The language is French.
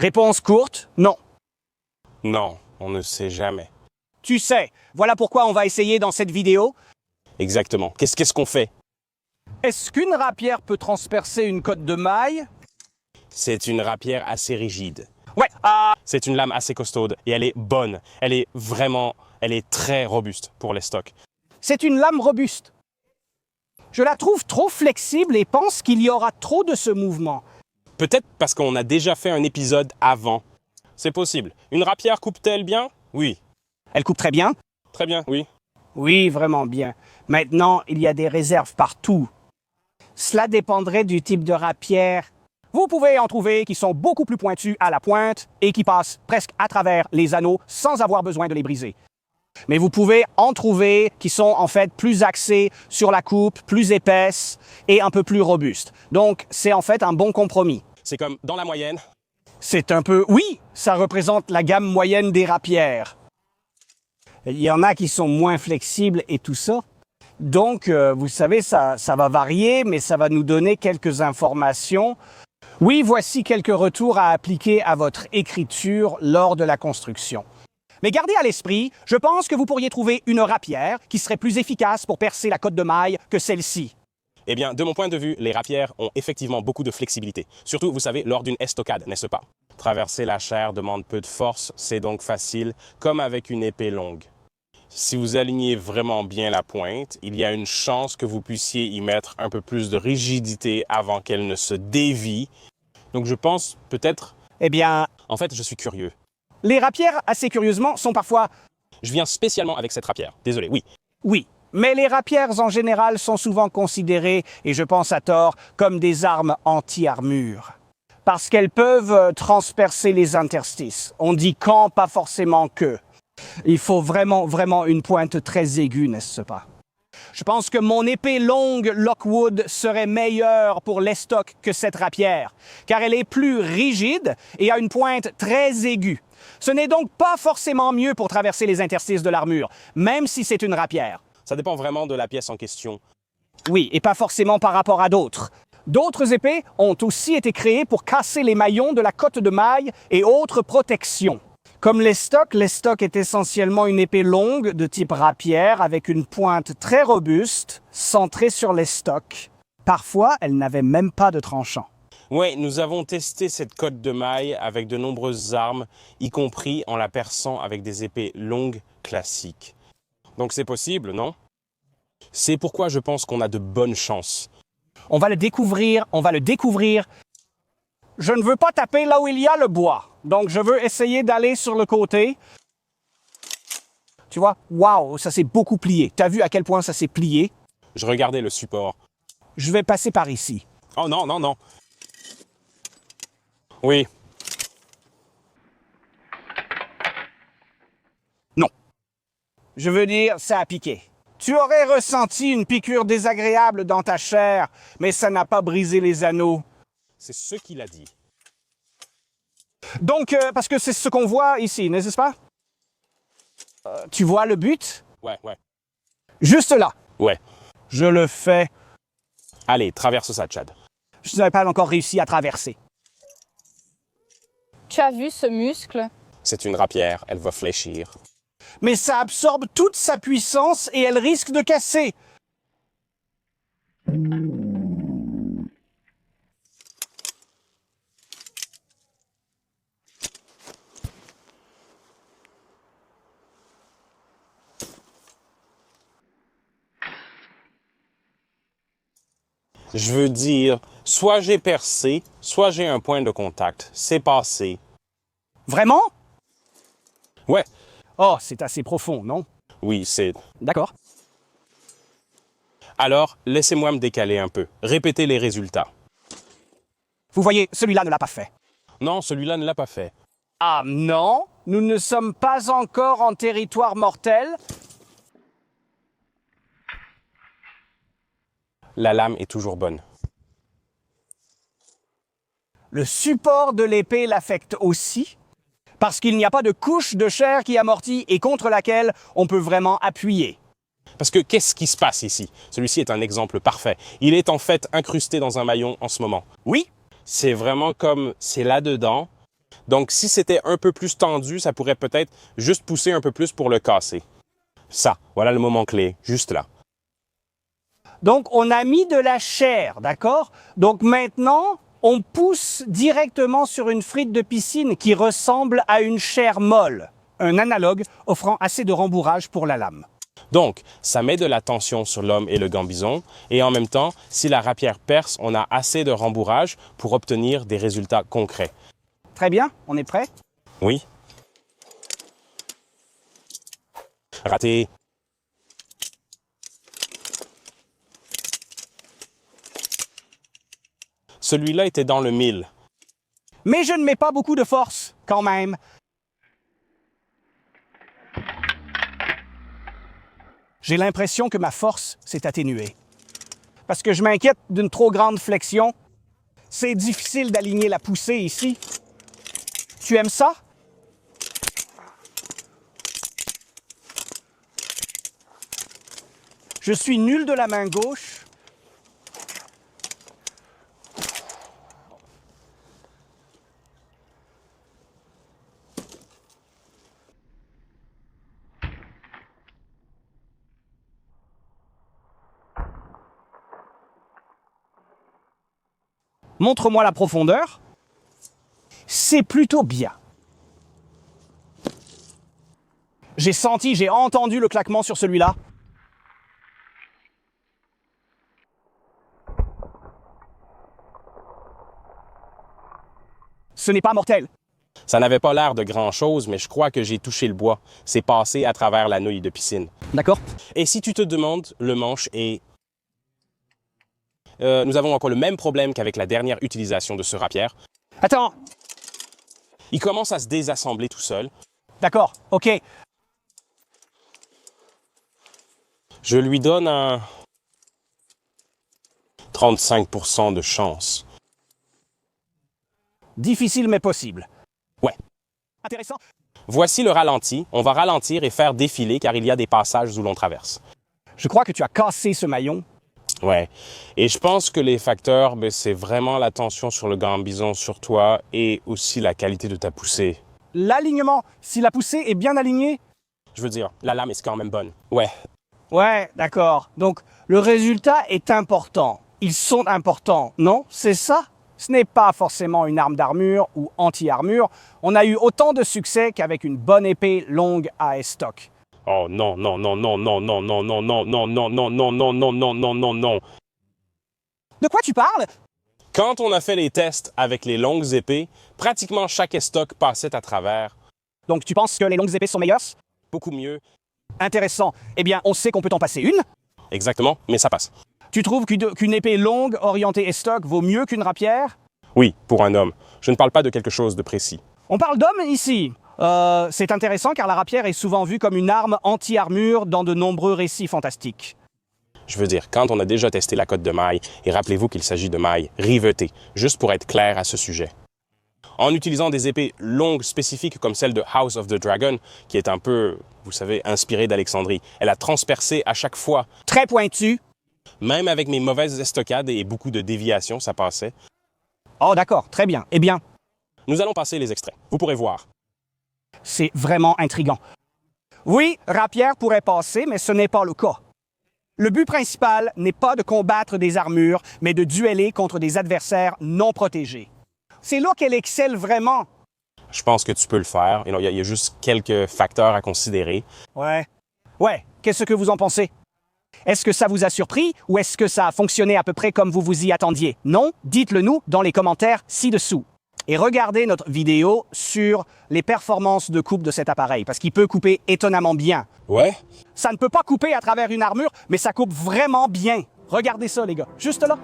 Réponse courte, non. Non, on ne sait jamais. Tu sais, voilà pourquoi on va essayer dans cette vidéo. Exactement. Qu'est-ce qu'on fait? Est-ce qu'une rapière peut transpercer une cotte de maille? C'est une rapière assez rigide. Ouais, C'est une lame assez costaude et elle est bonne. Elle est très robuste pour les stocks. c'est une lame robuste. Je la trouve trop flexible et pense qu'il y aura trop de ce mouvement. Peut-être parce qu'on a déjà fait un épisode avant. C'est possible. Une rapière coupe-t-elle bien? Oui. Elle coupe très bien? Très bien, oui. Oui, vraiment bien. Maintenant, il y a des réserves partout. Cela dépendrait du type de rapière. Vous pouvez en trouver qui sont beaucoup plus pointues à la pointe et qui passent presque à travers les anneaux sans avoir besoin de les briser. Mais vous pouvez en trouver qui sont en fait plus axées sur la coupe, plus épaisses et un peu plus robustes. Donc, c'est en fait un bon compromis. C'est comme dans la moyenne. C'est un peu... Oui, ça représente la gamme moyenne des rapières. Il y en a qui sont moins flexibles et tout ça. Donc, vous savez, ça va varier, mais ça va nous donner quelques informations. Oui, voici quelques retours à appliquer à votre écriture lors de la construction. Mais gardez à l'esprit, je pense que vous pourriez trouver une rapière qui serait plus efficace pour percer la cotte de maille que celle-ci. Eh bien, de mon point de vue, les rapières ont effectivement beaucoup de flexibilité. Surtout, vous savez, lors d'une estocade, n'est-ce pas? Traverser la chair demande peu de force, c'est donc facile, comme avec une épée longue. Si vous alignez vraiment bien la pointe, il y a une chance que vous puissiez y mettre un peu plus de rigidité avant qu'elle ne se dévie. Donc je pense peut-être... Eh bien, En fait, je suis curieux. les rapières, assez curieusement, sont parfois... Je viens spécialement avec cette rapière. Désolé, oui. Oui, mais les rapières en général sont souvent considérées, et je pense à tort, comme des armes anti-armure. Parce qu'elles peuvent transpercer les interstices. On dit quand, pas forcément que. Il faut vraiment une pointe très aiguë, n'est-ce pas? Je pense que mon épée longue Lockwood serait meilleure pour l'estoc que cette rapière, car elle est plus rigide et a une pointe très aiguë. Ce n'est donc pas forcément mieux pour traverser les interstices de l'armure, même si c'est une rapière. Ça dépend vraiment de la pièce en question. Oui, et pas forcément par rapport à d'autres. D'autres épées ont aussi été créées pour casser les maillons de la cotte de maille et autres protections. Comme l'estoc est essentiellement une épée longue de type rapière avec une pointe très robuste, centrée sur l'estoc. Parfois, elle n'avait même pas de tranchant. Oui, nous avons testé cette cotte de maille avec de nombreuses armes, y compris en la perçant avec des épées longues classiques. Donc c'est possible, non? C'est pourquoi je pense qu'on a de bonnes chances. On va le découvrir. Je ne veux pas taper là où il y a le bois. Donc, je veux essayer d'aller sur le côté. Tu vois? Waouh, ça s'est beaucoup plié. T'as vu à quel point ça s'est plié? Je regardais le support. Je vais passer par ici. Oh non, non, non. Oui, Non. Je veux dire, ça a piqué. Tu aurais ressenti une piqûre désagréable dans ta chair, mais ça n'a pas brisé les anneaux. c'est ce qu'il a dit. Donc, parce que c'est ce qu'on voit ici, n'est-ce pas? Tu vois le but? Ouais. Juste là. Ouais. Je le fais. Allez, traverse ça, Chad. Je n'avais pas encore réussi à traverser. Tu as vu ce muscle? C'est une rapière, elle va fléchir. Mais ça absorbe toute sa puissance et elle risque de casser. Je veux dire, soit j'ai percé, soit j'ai un point de contact. C'est passé. Vraiment? Ouais, Oh, c'est assez profond, non? oui, c'est... D'accord. Alors, laissez-moi me décaler un peu. Répétez les résultats. Vous voyez, celui-là ne l'a pas fait. Non, celui-là ne l'a pas fait. Ah non, nous ne sommes pas encore en territoire mortel. La lame est toujours bonne. Le support de l'épée l'affecte aussi, parce qu'il n'y a pas de couche de chair qui amortit et contre laquelle on peut vraiment appuyer. Parce que qu'est-ce qui se passe ici? Celui-ci est un exemple parfait. Il est en fait incrusté dans un maillon en ce moment. Oui, C'est vraiment comme c'est là-dedans. Donc, si c'était un peu plus tendu, ça pourrait peut-être juste pousser un peu plus pour le casser. Ça, voilà le moment clé, juste là. Donc, on a mis de la chair, d'accord? Donc maintenant, on pousse directement sur une frite de piscine qui ressemble à une chair molle. Un analogue offrant assez de rembourrage pour la lame. Donc, ça met de la tension sur l'homme et le gambison, et en même temps, si la rapière perce, on a assez de rembourrage pour obtenir des résultats concrets. Très bien, on est prêt? Oui. Raté. Celui-là était dans le mille. Mais je ne mets pas beaucoup de force, quand même. J'ai l'impression que ma force s'est atténuée. Parce que je m'inquiète d'une trop grande flexion. C'est difficile d'aligner la poussée ici. Tu aimes ça? Je suis nul de la main gauche. Montre-moi la profondeur. C'est plutôt bien. J'ai entendu le claquement sur celui-là. Ce n'est pas mortel. Ça n'avait pas l'air de grand-chose, mais je crois que j'ai touché le bois. C'est passé à travers la nouille de piscine. D'accord. Et si tu te demandes, le manche est... nous avons encore le même problème qu'avec la dernière utilisation de ce rapière. Attends. Il commence à se désassembler tout seul. D'accord, ok. Je lui donne un 35% de chance. Difficile mais possible. Ouais. Intéressant. Voici le ralenti. On va ralentir et faire défiler car il y a des passages où l'on traverse. Je crois que tu as cassé ce maillon. Ouais. Et je pense que les facteurs, c'est vraiment la tension sur le gambison sur toi et aussi la qualité de ta poussée. L'alignement, si la poussée est bien alignée. Je veux dire, la lame est quand même bonne. Ouais. Ouais, d'accord. Donc, le résultat est important. Ils sont importants, non? C'est ça? Ce n'est pas forcément une arme d'armure ou anti-armure. On a eu autant de succès qu'avec une bonne épée longue à estoc. Oh non, non, non, non, non, non, non, non, non, non, non, non, non, non, non, non, non, non, non. De quoi tu parles? Quand on a fait les tests avec les longues épées, pratiquement chaque estoc passait à travers. Donc tu penses que les longues épées sont meilleures? Beaucoup mieux. Intéressant. Eh bien, on sait qu'on peut en passer une. Exactement, mais ça passe. Tu trouves qu'une épée longue orientée estoc vaut mieux qu'une rapière? Oui, pour un homme. Je ne parle pas de quelque chose de précis. On parle d'hommes ici. C'est intéressant car la rapière est souvent vue comme une arme anti-armure dans de nombreux récits fantastiques. Je veux dire, quand on a déjà testé la cotte de maille, et rappelez-vous qu'il s'agit de mailles rivetées, juste pour être clair à ce sujet. En utilisant des épées longues spécifiques comme celle de House of the Dragon, qui est un peu, vous savez, inspirée d'Alexandrie, elle a transpercé à chaque fois. Très pointu. Même avec mes mauvaises estocades et beaucoup de déviations, ça passait. Oh d'accord, très bien. Eh bien, Nous allons passer les extraits. Vous pourrez voir. c'est vraiment intriguant. Oui, rapière pourrait passer, mais ce n'est pas le cas. Le but principal n'est pas de combattre des armures, mais de dueller contre des adversaires non protégés. C'est là qu'elle excelle vraiment. Je pense que tu peux le faire. Il y a juste quelques facteurs à considérer. Ouais. Ouais, qu'est-ce que vous en pensez? Est-ce que ça vous a surpris ou est-ce que ça a fonctionné à peu près comme vous vous y attendiez? Non? Dites-le nous dans les commentaires ci-dessous. Et regardez notre vidéo sur les performances de coupe de cet appareil, parce qu'il peut couper étonnamment bien. Ouais? Ça ne peut pas couper à travers une armure, mais ça coupe vraiment bien. Regardez ça, les gars. Juste là.